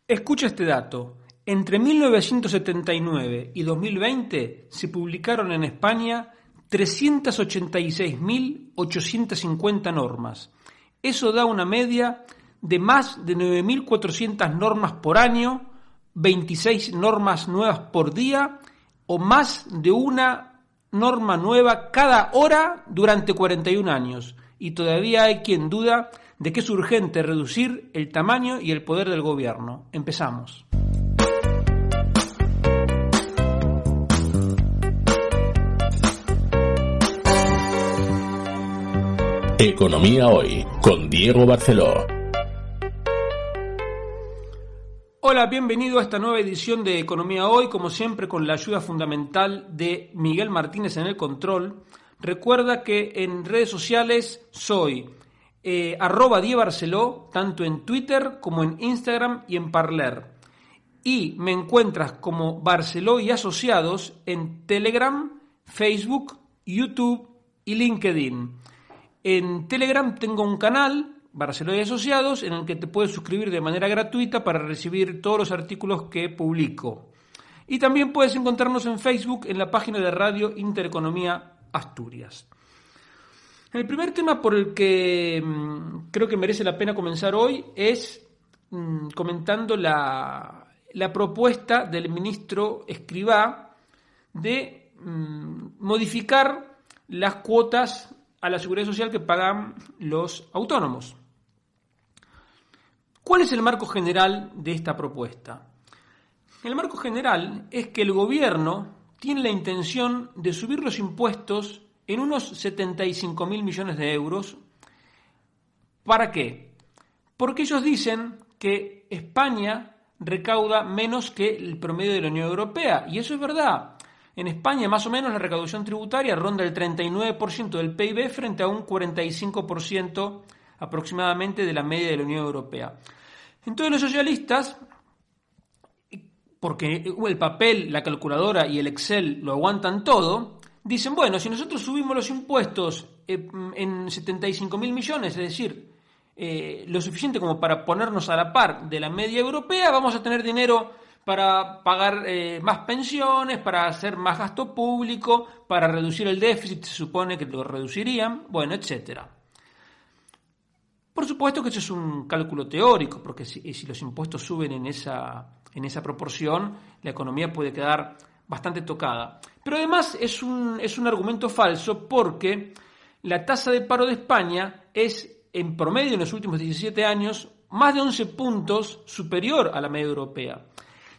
Escucha este dato. Entre 1979 y 2020 se publicaron en España 386.850 normas. Eso da una media de más de 9.400 normas por año, 26 normas nuevas por día o más de una norma nueva cada hora durante 41 años. Y todavía hay quien duda de que es urgente reducir el tamaño y el poder del gobierno. Empezamos. Economía Hoy, con Diego Barceló. Hola, bienvenido a esta nueva edición de Economía Hoy, como siempre con la ayuda fundamental de Miguel Martínez en el control. Recuerda que en redes sociales soy @DieBarceló, tanto en Twitter como en Instagram y en Parler. Y me encuentras como Barceló y Asociados en Telegram, Facebook, YouTube y LinkedIn. En Telegram tengo un canal, Barceló y Asociados, en el que te puedes suscribir de manera gratuita para recibir todos los artículos que publico. Y también puedes encontrarnos en Facebook en la página de Radio Intereconomía Asturias. El primer tema por el que creo que merece la pena comenzar hoy es comentando la propuesta del ministro Escrivá de modificar las cuotas a la seguridad social que pagan los autónomos. ¿Cuál es el marco general de esta propuesta? El marco general es que el gobierno tiene la intención de subir los impuestos en unos 75.000 millones de euros. ¿Para qué? Porque ellos dicen que España recauda menos que el promedio de la Unión Europea, y eso es verdad. En España, más o menos, la recaudación tributaria ronda el 39% del PIB frente a un 45% aproximadamente de la media de la Unión Europea. Entonces los socialistas, porque el papel, la calculadora y el Excel lo aguantan todo, dicen, bueno, si nosotros subimos los impuestos en 75.000 millones, es decir, lo suficiente como para ponernos a la par de la media europea, vamos a tener dinero para pagar más pensiones, para hacer más gasto público, para reducir el déficit, se supone que lo reducirían, bueno, etcétera. Por supuesto que eso es un cálculo teórico, porque si los impuestos suben en esa proporción, la economía puede quedar bastante tocada. Pero además es un argumento falso, porque la tasa de paro de España es, en promedio en los últimos 17 años, más de 11 puntos superior a la media europea.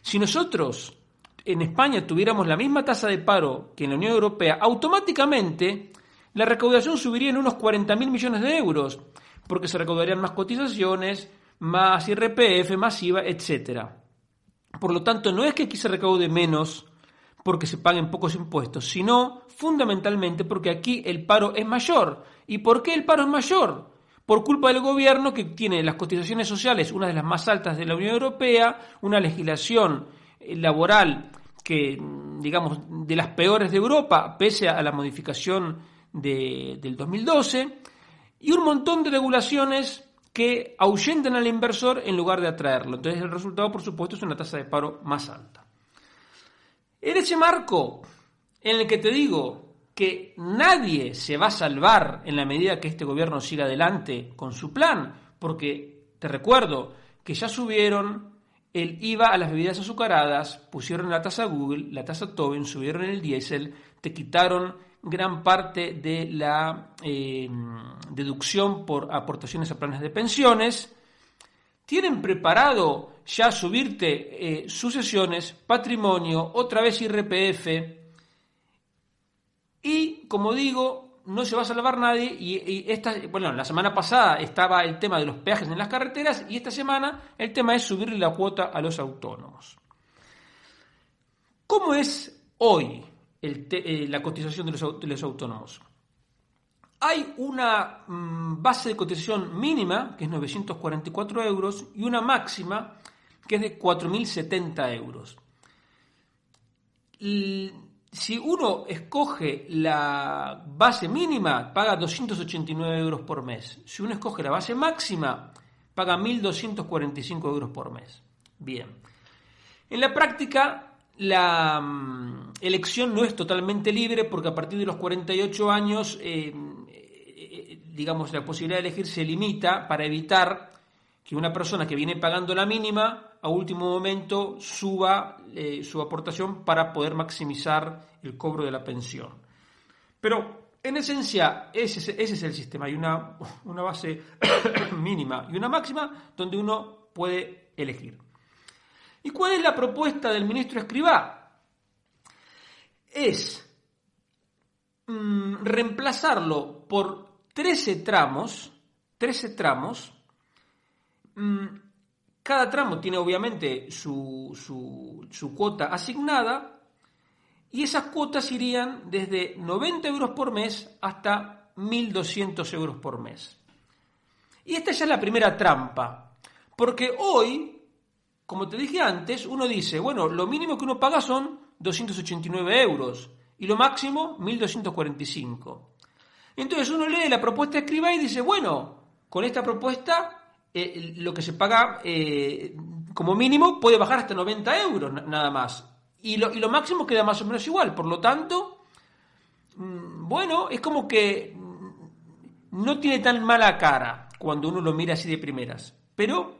Si nosotros en España tuviéramos la misma tasa de paro que en la Unión Europea, automáticamente la recaudación subiría en unos 40.000 millones de euros, porque se recaudarían más cotizaciones, más IRPF, más IVA, etc. Por lo tanto, no es que aquí se recaude menos porque se paguen pocos impuestos, sino fundamentalmente porque aquí el paro es mayor. ¿Y por qué el paro es mayor? Por culpa del gobierno, que tiene las cotizaciones sociales, una de las más altas de la Unión Europea, una legislación laboral que, digamos, de las peores de Europa, pese a la modificación del 2012, y un montón de regulaciones que ahuyentan al inversor en lugar de atraerlo. Entonces el resultado, por supuesto, es una tasa de paro más alta. En ese marco en el que te digo que nadie se va a salvar en la medida que este gobierno siga adelante con su plan, porque te recuerdo que ya subieron el IVA a las bebidas azucaradas, pusieron la tasa Google, la tasa Tobin, subieron el diésel, te quitaron gran parte de la deducción por aportaciones a planes de pensiones, tienen preparado ya subirte sucesiones, patrimonio, otra vez IRPF. Y, como digo, no se va a salvar nadie. La semana pasada estaba el tema de los peajes en las carreteras y esta semana el tema es subirle la cuota a los autónomos. ¿Cómo es hoy la cotización de los autónomos? Hay una base de cotización mínima, que es 944 euros, y una máxima, que es de 4.070 euros. Si uno escoge la base mínima, paga 289 euros por mes. Si uno escoge la base máxima, paga 1.245 euros por mes. Bien. En la práctica, la elección no es totalmente libre porque a partir de los 48 años, digamos, la posibilidad de elegir se limita para evitar que una persona que viene pagando la mínima a último momento suba su aportación para poder maximizar el cobro de la pensión. Pero en esencia ese es el sistema. Hay una base mínima y una máxima donde uno puede elegir. ¿Y cuál es la propuesta del ministro Escrivá? Es reemplazarlo por 13 tramos. Cada tramo tiene obviamente su cuota asignada y esas cuotas irían desde 90 euros por mes hasta 1.200 euros por mes. Y esta ya es la primera trampa, porque hoy, como te dije antes, uno dice, bueno, lo mínimo que uno paga son 289 euros y lo máximo 1.245. Entonces uno lee la propuesta de Escrivá y dice, bueno, con esta propuesta lo que se paga como mínimo puede bajar hasta 90 euros nada más. Y lo máximo queda más o menos igual. Por lo tanto, bueno, es como que no tiene tan mala cara cuando uno lo mira así de primeras. Pero,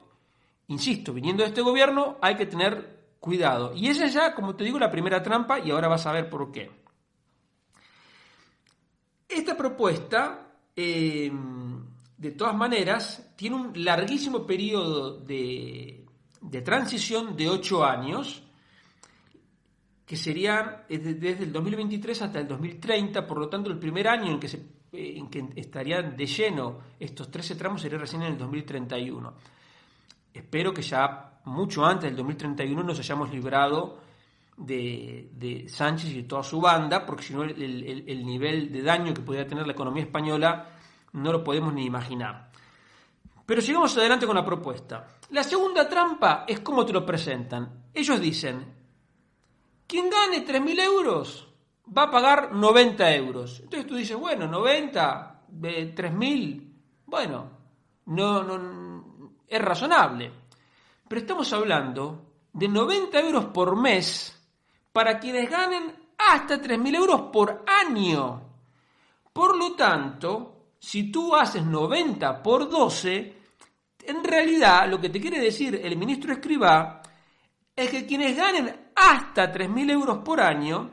insisto, viniendo de este gobierno hay que tener cuidado. Y esa es ya, como te digo, la primera trampa y ahora vas a ver por qué. Esta propuesta, de todas maneras, tiene un larguísimo periodo de transición de 8 años, que serían desde el 2023 hasta el 2030, por lo tanto el primer año en que estarían de lleno estos 13 tramos sería recién en el 2031. Espero que ya mucho antes del 2031 nos hayamos librado de Sánchez y de toda su banda, porque si no el nivel de daño que podría tener la economía española no lo podemos ni imaginar. Pero sigamos adelante con la propuesta. La segunda trampa es cómo te lo presentan. Ellos dicen, quien gane 3.000 euros va a pagar 90 euros. Entonces tú dices, bueno, 90, 3.000, bueno, no es razonable. Pero estamos hablando de 90 euros por mes para quienes ganen hasta 3.000 euros por año. Por lo tanto, si tú haces 90 por 12, en realidad lo que te quiere decir el ministro Escrivá es que quienes ganen hasta 3.000 euros por año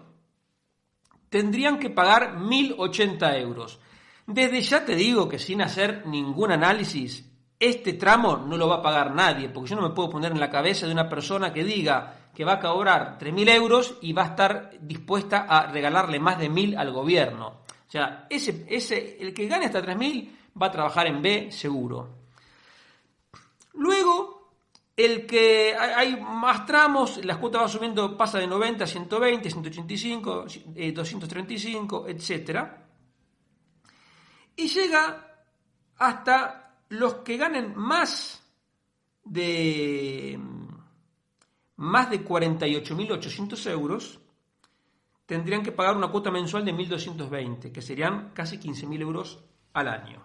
tendrían que pagar 1.080 euros. Desde ya te digo que sin hacer ningún análisis, este tramo no lo va a pagar nadie, porque yo no me puedo poner en la cabeza de una persona que diga que va a cobrar 3.000 euros y va a estar dispuesta a regalarle más de 1.000 al gobierno. O sea, el que gane hasta 3.000 va a trabajar en B seguro. Luego, el que hay más tramos, las cuotas van subiendo, pasa de 90 a 120, 185, 235, etc. Y llega hasta los que ganen más de 48.800 euros, tendrían que pagar una cuota mensual de 1.220, que serían casi 15.000 euros al año.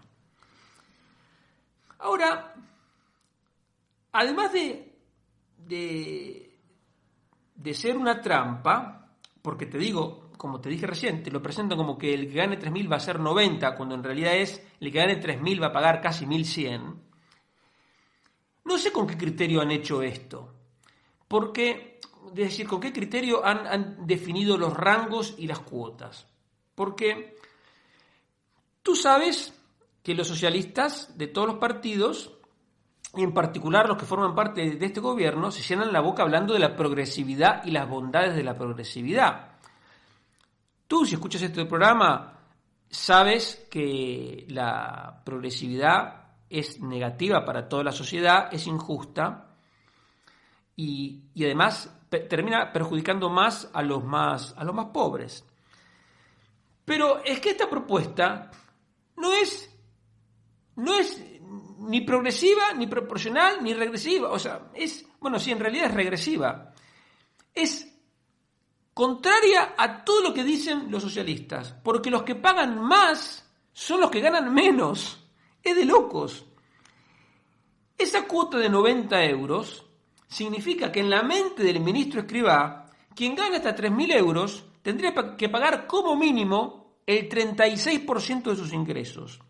Ahora, además de ser una trampa, porque te digo, como te dije recién, te lo presentan como que el que gane 3.000 va a ser 90, cuando en realidad es el que gane 3.000 va a pagar casi 1.100. No sé con qué criterio han hecho esto, porque, es decir, con qué criterio han definido los rangos y las cuotas. Porque tú sabes que los socialistas de todos los partidos, y en particular los que forman parte de este gobierno, se llenan la boca hablando de la progresividad y las bondades de la progresividad. Tú, si escuchas este programa, sabes que la progresividad es negativa para toda la sociedad, es injusta y además termina perjudicando más a los más pobres. Pero es que esta propuesta no es ni progresiva, ni proporcional, ni regresiva. O sea, sí, en realidad es regresiva. Es contraria a todo lo que dicen los socialistas, porque los que pagan más son los que ganan menos. Es de locos. Esa cuota de 90 euros significa que en la mente del ministro Escrivá, quien gana hasta 3.000 euros tendría que pagar como mínimo el 36% de sus ingresos.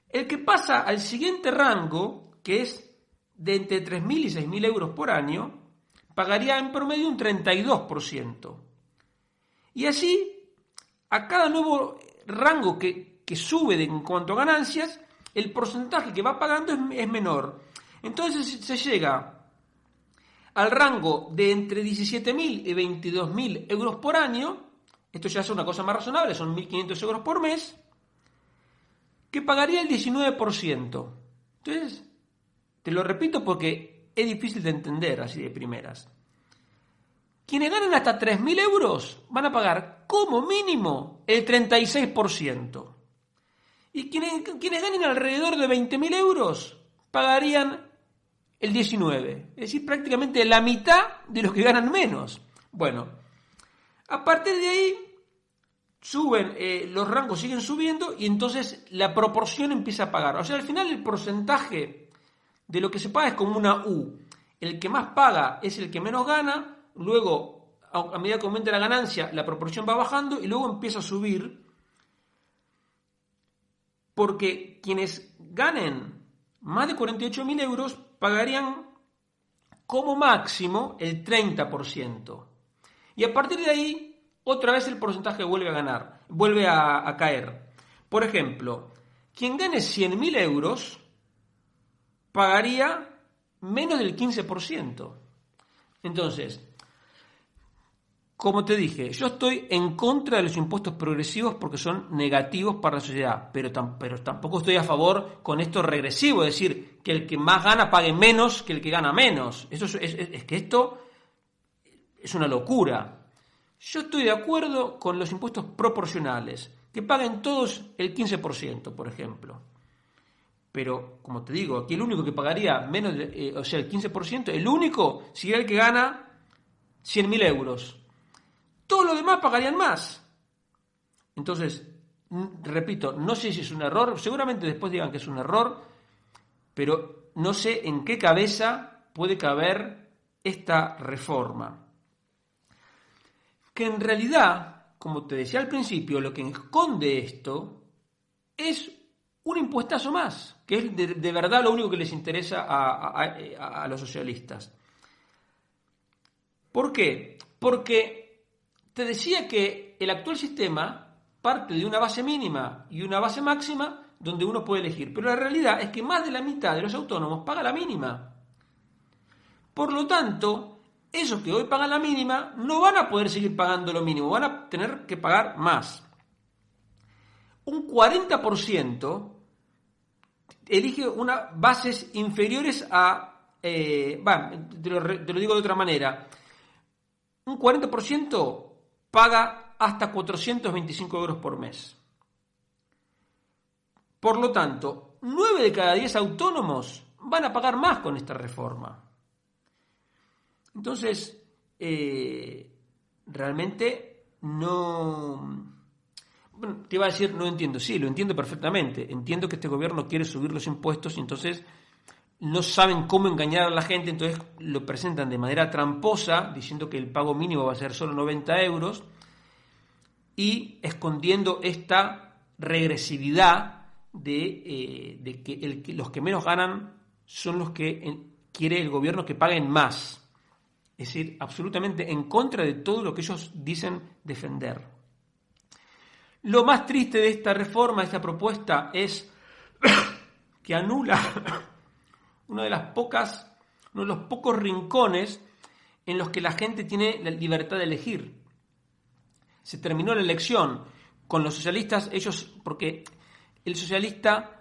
El que pasa al siguiente rango, que es de entre 3.000 y 6.000 euros por año, pagaría en promedio un 32%. Y así, a cada nuevo rango que sube en cuanto a ganancias, el porcentaje que va pagando es menor. Entonces se llega al rango de entre 17.000 y 22.000 euros por año, esto ya es una cosa más razonable, son 1.500 euros por mes, que pagaría el 19%. Entonces, te lo repito porque es difícil de entender así de primeras. Quienes ganan hasta 3.000 euros van a pagar como mínimo el 36%. Y quienes ganen alrededor de 20.000 euros pagarían el 19%. Es decir, prácticamente la mitad de los que ganan menos. Bueno, a partir de ahí suben, los rangos siguen subiendo y entonces la proporción empieza a pagar. O sea, al final el porcentaje de lo que se paga es como una U. El que más paga es el que menos gana. Luego, a medida que aumenta la ganancia, la proporción va bajando y luego empieza a subir, porque quienes ganen más de 48.000 euros pagarían como máximo el 30%. Y a partir de ahí, otra vez el porcentaje vuelve a caer. Por ejemplo, quien gane 100.000 euros pagaría menos del 15%. Entonces, como te dije, yo estoy en contra de los impuestos progresivos porque son negativos para la sociedad, pero tampoco estoy a favor con esto regresivo, es decir, que el que más gana pague menos que el que gana menos. Es que esto es una locura. Yo estoy de acuerdo con los impuestos proporcionales, que paguen todos el 15%, por ejemplo. Pero, como te digo, aquí el único que pagaría menos, o sea, el 15%, el único sería el que gana 100.000 euros. Todos los demás pagarían más. Entonces, repito, no sé si es un error, seguramente después digan que es un error, pero no sé en qué cabeza puede caber esta reforma. Que en realidad, como te decía al principio, lo que esconde esto es un impuestazo más, que es de verdad lo único que les interesa a los socialistas. ¿Por qué? Porque te decía que el actual sistema parte de una base mínima y una base máxima donde uno puede elegir, pero la realidad es que más de la mitad de los autónomos paga la mínima. Por lo tanto, esos que hoy pagan la mínima no van a poder seguir pagando lo mínimo, van a tener que pagar más. Un 40% elige unas bases inferiores a... te lo digo de otra manera. Un 40% paga hasta 425 euros por mes. Por lo tanto, 9 de cada 10 autónomos van a pagar más con esta reforma. Entonces, realmente no... Bueno, te iba a decir, no entiendo. Sí, lo entiendo perfectamente. Entiendo que este gobierno quiere subir los impuestos y entonces no saben cómo engañar a la gente, entonces lo presentan de manera tramposa, diciendo que el pago mínimo va a ser solo 90 euros y escondiendo esta regresividad de que los que menos ganan son los que quiere el gobierno que paguen más. Es decir, absolutamente en contra de todo lo que ellos dicen defender. Lo más triste de esta reforma, de esta propuesta, es que anula uno de los pocos rincones en los que la gente tiene la libertad de elegir. Se terminó la elección con los socialistas, porque el socialista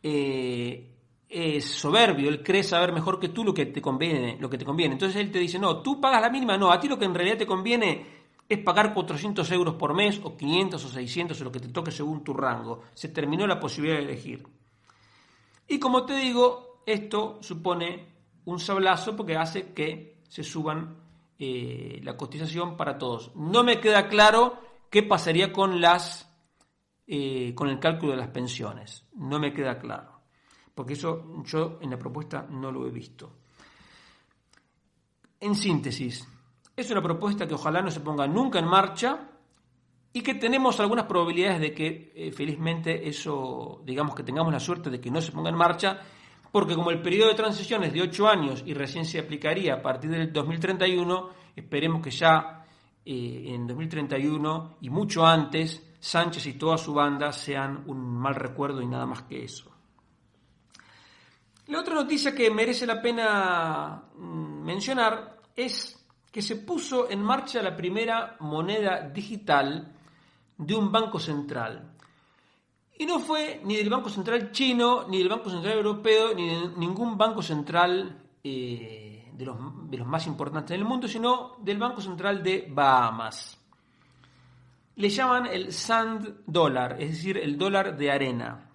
es soberbio, él cree saber mejor que tú lo que te conviene. Entonces él te dice, no, tú pagas la mínima, no, a ti lo que en realidad te conviene es pagar 400 euros por mes, o 500 o 600, o lo que te toque según tu rango. Se terminó la posibilidad de elegir. Y como te digo, esto supone un sablazo porque hace que se suban la cotización para todos. No me queda claro qué pasaría con el cálculo de las pensiones. No me queda claro. Porque eso yo en la propuesta no lo he visto. en síntesis, es una propuesta que ojalá no se ponga nunca en marcha y que tenemos algunas probabilidades de que felizmente eso, digamos que tengamos la suerte de que no se ponga en marcha, porque como el periodo de transición es de 8 años y recién se aplicaría a partir del 2031, esperemos que ya en 2031 y mucho antes Sánchez y toda su banda sean un mal recuerdo y nada más que eso. La otra noticia que merece la pena mencionar es que se puso en marcha la primera moneda digital de un banco central. Y no fue ni del Banco Central chino, ni del Banco Central europeo, ni de ningún banco central de los más importantes del mundo, sino del Banco Central de Bahamas. Le llaman el sand dólar, es decir, el dólar de arena.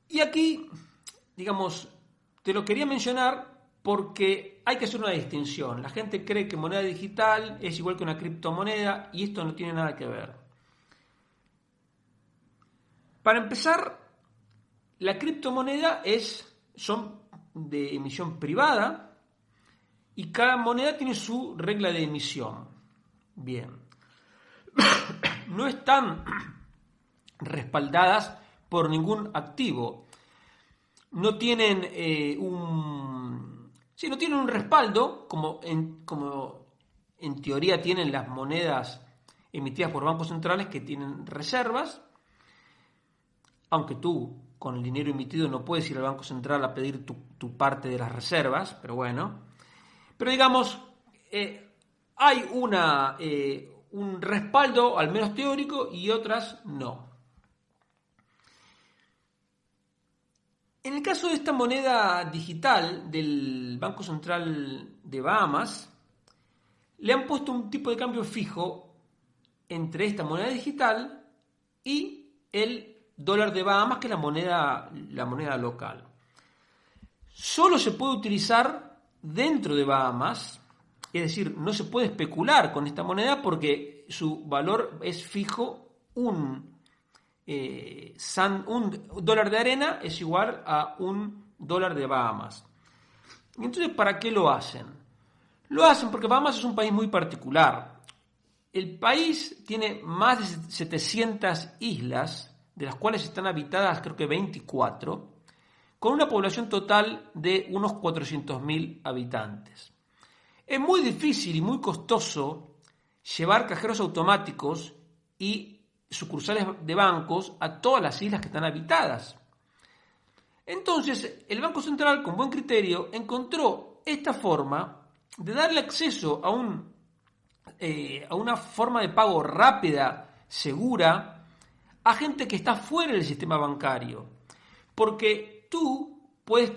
Y aquí, digamos, te lo quería mencionar porque hay que hacer una distinción. La gente cree que moneda digital es igual que una criptomoneda y esto no tiene nada que ver. Para empezar, la criptomoneda son de emisión privada y cada moneda tiene su regla de emisión. Bien. No están respaldadas por ningún activo. No tienen no tienen un respaldo como en teoría tienen las monedas emitidas por bancos centrales que tienen reservas. Aunque tú, con el dinero emitido, no puedes ir al Banco Central a pedir tu parte de las reservas, pero bueno. Pero digamos, hay un respaldo, al menos teórico, y otras no. En el caso de esta moneda digital del Banco Central de Bahamas, le han puesto un tipo de cambio fijo entre esta moneda digital y el dólar de Bahamas, que es la moneda local. Solo se puede utilizar dentro de Bahamas, es decir, no se puede especular con esta moneda porque su valor es fijo. Un dólar de arena es igual a un dólar de Bahamas. Entonces, ¿para qué lo hacen? Lo hacen porque Bahamas es un país muy particular. El país tiene más de 700 islas, de las cuales están habitadas creo que 24, con una población total de unos 400.000 habitantes. Es muy difícil y muy costoso llevar cajeros automáticos y sucursales de bancos a todas las islas que están habitadas. Entonces, el Banco Central, con buen criterio, encontró esta forma de darle acceso a una forma de pago rápida, segura, a gente que está fuera del sistema bancario. Porque tú puedes,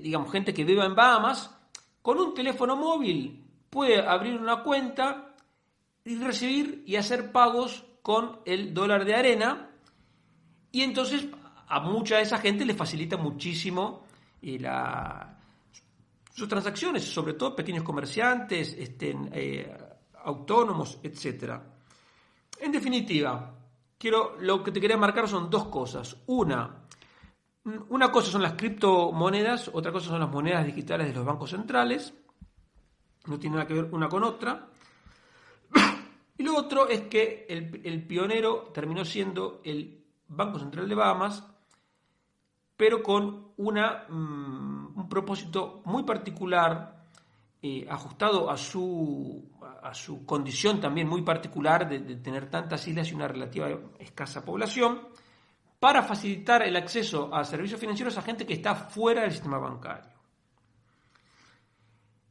digamos, gente que viva en Bahamas, con un teléfono móvil puede abrir una cuenta y recibir y hacer pagos con el dólar de arena, y entonces a mucha de esa gente le facilita muchísimo sus transacciones, sobre todo pequeños comerciantes, autónomos, etc. En definitiva, lo que te quería marcar son dos cosas. Una cosa son las criptomonedas, otra cosa son las monedas digitales de los bancos centrales. No tiene nada que ver una con otra. Y lo otro es que el pionero terminó siendo el Banco Central de Bahamas, pero con un propósito muy particular, ajustado a su condición también muy particular de tener tantas islas y una relativa escasa población, para facilitar el acceso a servicios financieros a gente que está fuera del sistema bancario.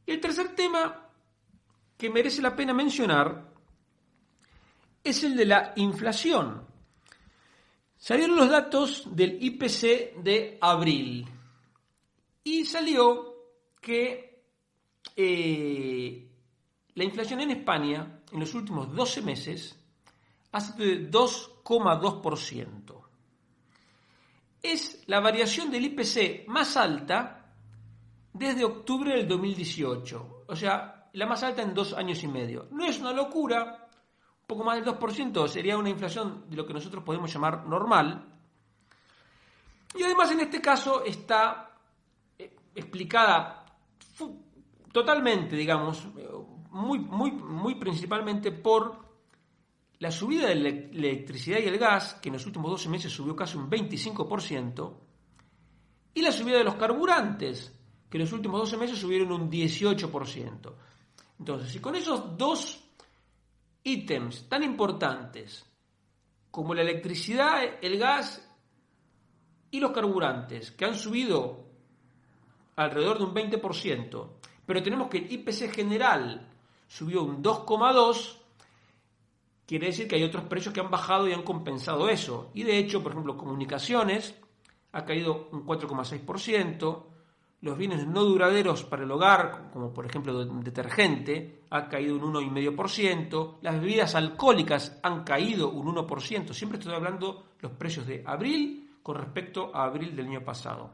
Y el tercer tema que merece la pena mencionar es el de la inflación. Salieron los datos del IPC de abril y salió que la inflación en España en los últimos 12 meses ha sido de 2,2%. Es la variación del IPC más alta desde octubre del 2018, o sea, la más alta en 2 años y medio. No es una locura, un poco más del 2% sería una inflación de lo que nosotros podemos llamar normal. Y además en este caso está explicada totalmente, digamos, muy principalmente por la subida de la electricidad y el gas, que en los últimos 12 meses subió casi un 25%, y la subida de los carburantes, que en los últimos 12 meses subieron un 18%. Entonces, si con esos dos ítems tan importantes como la electricidad, el gas y los carburantes, que han subido alrededor de un 20%, pero tenemos que el IPC general subió un 2,2%, quiere decir que hay otros precios que han bajado y han compensado eso. Y de hecho, por ejemplo, comunicaciones ha caído un 4,6%, los bienes no duraderos para el hogar, como por ejemplo el detergente, ha caído un 1,5%, las bebidas alcohólicas han caído un 1%, siempre estoy hablando los precios de abril con respecto a abril del año pasado.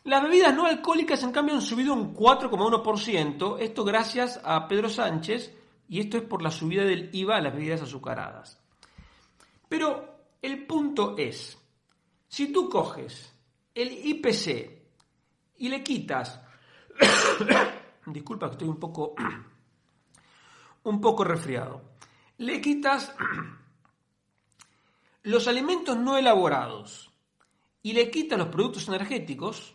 Las bebidas no alcohólicas, en cambio, han subido un 4,1%, esto gracias a Pedro Sánchez, y esto es por la subida del IVA a las bebidas azucaradas. Pero el punto es, si tú coges el IPC y le quitas, disculpa que estoy un poco resfriado, le quitas los alimentos no elaborados y le quitas los productos energéticos,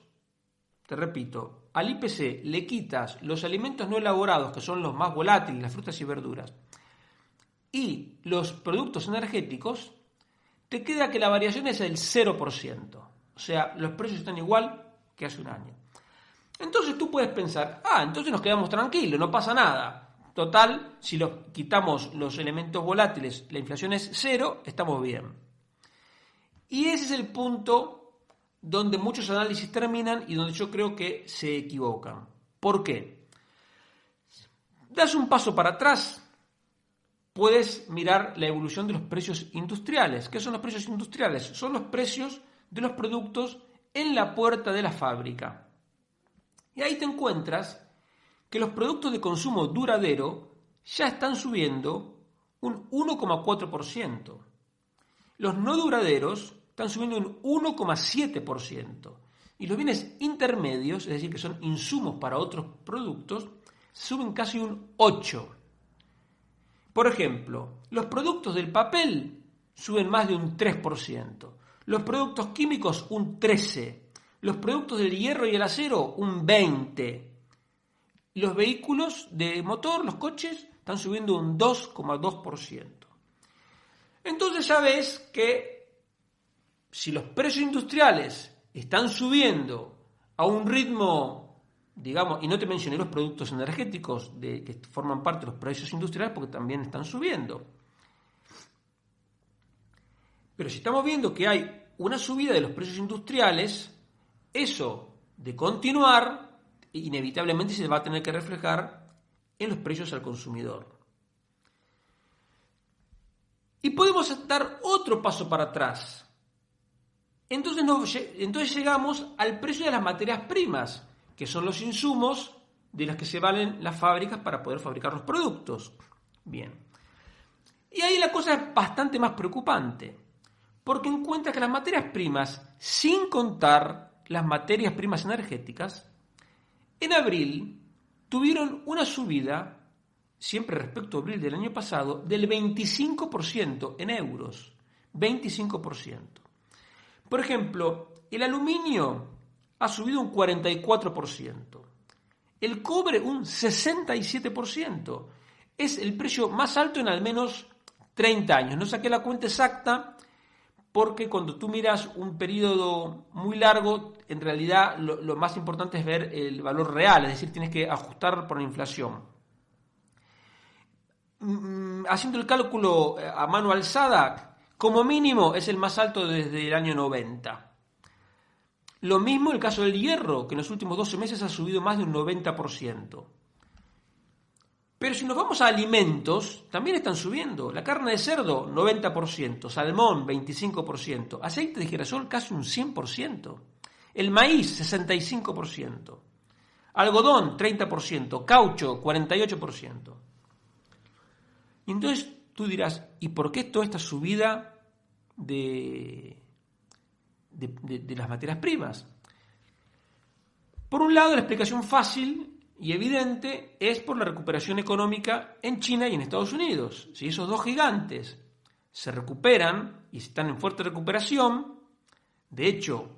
te repito, al IPC le quitas los alimentos no elaborados, que son los más volátiles, las frutas y verduras, y los productos energéticos, te queda que la variación es el 0%. O sea, los precios están igual que hace un año. Entonces tú puedes pensar, entonces nos quedamos tranquilos, no pasa nada. Total, si quitamos los elementos volátiles, la inflación es 0, estamos bien. Y ese es el punto donde muchos análisis terminan y donde yo creo que se equivocan. ¿Por qué? Das un paso para atrás, puedes mirar la evolución de los precios industriales. ¿Qué son los precios industriales? Son los precios de los productos en la puerta de la fábrica. Y ahí te encuentras que los productos de consumo duradero ya están subiendo un 1,4%. Los no duraderos están subiendo un 1,7%. Y los bienes intermedios, es decir, que son insumos para otros productos, suben casi un 8%. Por ejemplo, los productos del papel suben más de un 3%. Los productos químicos un 13%. Los productos del hierro y el acero un 20%. Los vehículos de motor, los coches, están subiendo un 2,2%. Entonces ya ves que si los precios industriales están subiendo a un ritmo, digamos, y no te mencioné los productos energéticos que forman parte de los precios industriales porque también están subiendo. Pero si estamos viendo que hay una subida de los precios industriales, eso de continuar inevitablemente se va a tener que reflejar en los precios al consumidor. Y podemos dar otro paso para atrás. Entonces llegamos al precio de las materias primas, que son los insumos de las que se valen las fábricas para poder fabricar los productos. Bien. Y ahí la cosa es bastante más preocupante, porque encuentra que las materias primas, sin contar las materias primas energéticas, en abril tuvieron una subida, siempre respecto a abril del año pasado, del 25% en euros. 25%. Por ejemplo, el aluminio ha subido un 44%. El cobre un 67%. Es el precio más alto en al menos 30 años. No saqué la cuenta exacta porque cuando tú miras un periodo muy largo, en realidad lo más importante es ver el valor real, es decir, tienes que ajustar por la inflación. Haciendo el cálculo a mano alzada, como mínimo es el más alto desde el año 90. Lo mismo el caso del hierro, que en los últimos 12 meses ha subido más de un 90%. Pero si nos vamos a alimentos, también están subiendo. La carne de cerdo, 90%, salmón, 25%, aceite de girasol, casi un 100%, el maíz, 65%, algodón, 30%, caucho, 48%. Y entonces tú dirás, ¿y por qué toda esta subida de las materias primas? Por un lado, la explicación fácil y evidente es por la recuperación económica en China y en Estados Unidos. Si esos dos gigantes se recuperan y están en fuerte recuperación, de hecho,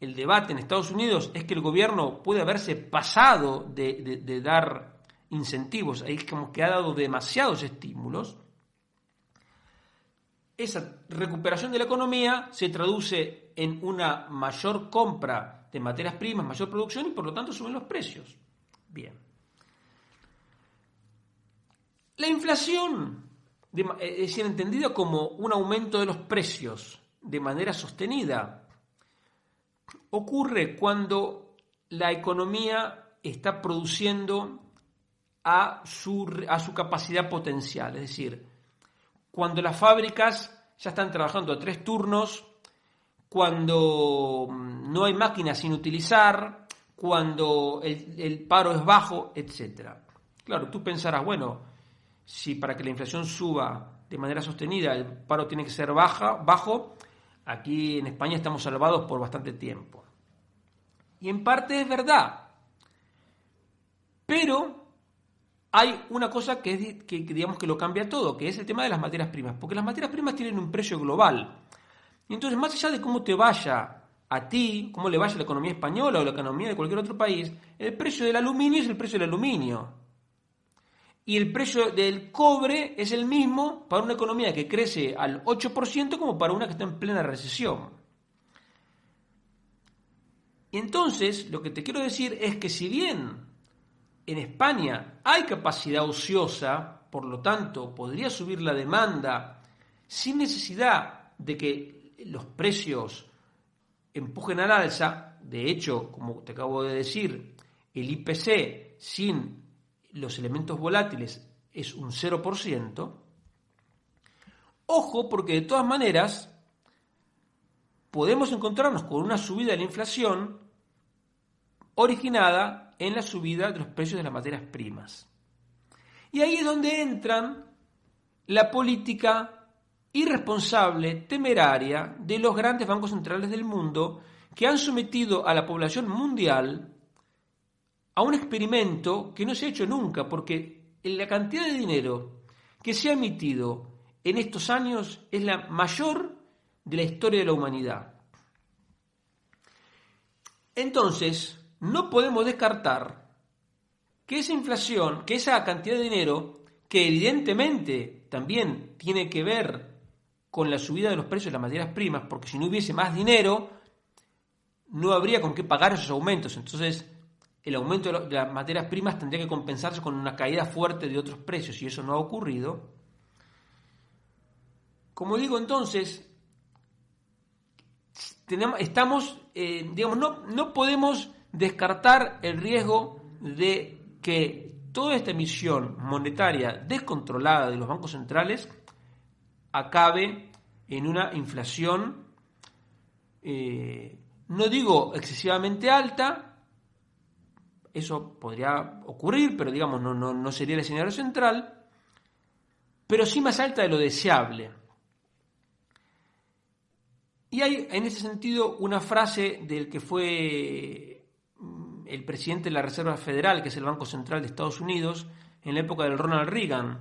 el debate en Estados Unidos es que el gobierno puede haberse pasado de dar incentivos, ahí como que ha dado demasiados estímulos. Esa recuperación de la economía se traduce en una mayor compra de materias primas, mayor producción y por lo tanto suben los precios. Bien. La inflación, es decir, entendida como un aumento de los precios de manera sostenida, ocurre cuando la economía está produciendo a su capacidad potencial, es decir, cuando las fábricas ya están trabajando a 3 turnos, cuando no hay máquinas sin utilizar, cuando el paro es bajo, etc. Claro, tú pensarás, bueno, si para que la inflación suba de manera sostenida el paro tiene que ser bajo, aquí en España estamos salvados por bastante tiempo. Y en parte es verdad, pero hay una cosa que digamos que lo cambia todo, que es el tema de las materias primas, porque las materias primas tienen un precio global. Y entonces, más allá de cómo te vaya a ti, cómo le vaya a la economía española o la economía de cualquier otro país, el precio del aluminio es el precio del aluminio. Y el precio del cobre es el mismo para una economía que crece al 8% como para una que está en plena recesión. Y entonces, lo que te quiero decir es que si bien en España hay capacidad ociosa, por lo tanto, podría subir la demanda sin necesidad de que los precios empujen al alza. De hecho, como te acabo de decir, el IPC sin los elementos volátiles es un 0%. Ojo, porque de todas maneras podemos encontrarnos con una subida de la inflación originada en la subida de los precios de las materias primas. Y ahí es donde entran la política irresponsable, temeraria de los grandes bancos centrales del mundo que han sometido a la población mundial a un experimento que no se ha hecho nunca, porque la cantidad de dinero que se ha emitido en estos años es la mayor de la historia de la humanidad. Entonces, no podemos descartar que esa inflación, que esa cantidad de dinero, que evidentemente también tiene que ver con la subida de los precios de las materias primas, porque si no hubiese más dinero, no habría con qué pagar esos aumentos. Entonces, el aumento de las materias primas tendría que compensarse con una caída fuerte de otros precios, y eso no ha ocurrido. Como digo, entonces, no podemos descartar el riesgo de que toda esta emisión monetaria descontrolada de los bancos centrales acabe en una inflación, no digo excesivamente alta, eso podría ocurrir, pero digamos no sería el escenario central, pero sí más alta de lo deseable. Y hay en ese sentido una frase del que fue el presidente de la Reserva Federal, que es el Banco Central de Estados Unidos, en la época del Ronald Reagan.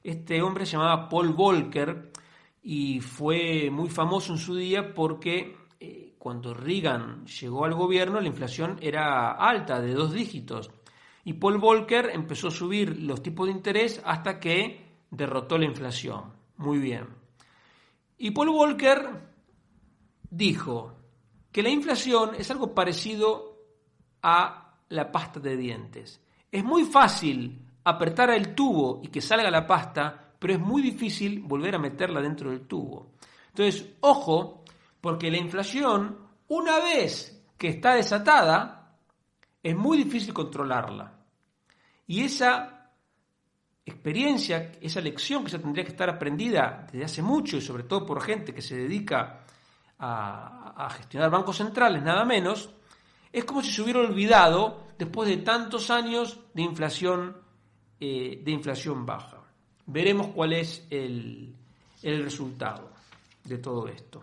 Este hombre se llamaba Paul Volcker y fue muy famoso en su día porque cuando Reagan llegó al gobierno la inflación era alta, de 2 dígitos. Y Paul Volcker empezó a subir los tipos de interés hasta que derrotó la inflación. Muy bien. Y Paul Volcker dijo que la inflación es algo parecido a la pasta de dientes. Es muy fácil apretar el tubo y que salga la pasta, pero es muy difícil volver a meterla dentro del tubo. Entonces, ojo, porque la inflación, una vez que está desatada, es muy difícil controlarla. Y esa experiencia, esa lección que se tendría que estar aprendida desde hace mucho, y sobre todo por gente que se dedica a gestionar bancos centrales, nada menos, es como si se hubiera olvidado después de tantos años de inflación baja. Veremos cuál es el resultado de todo esto.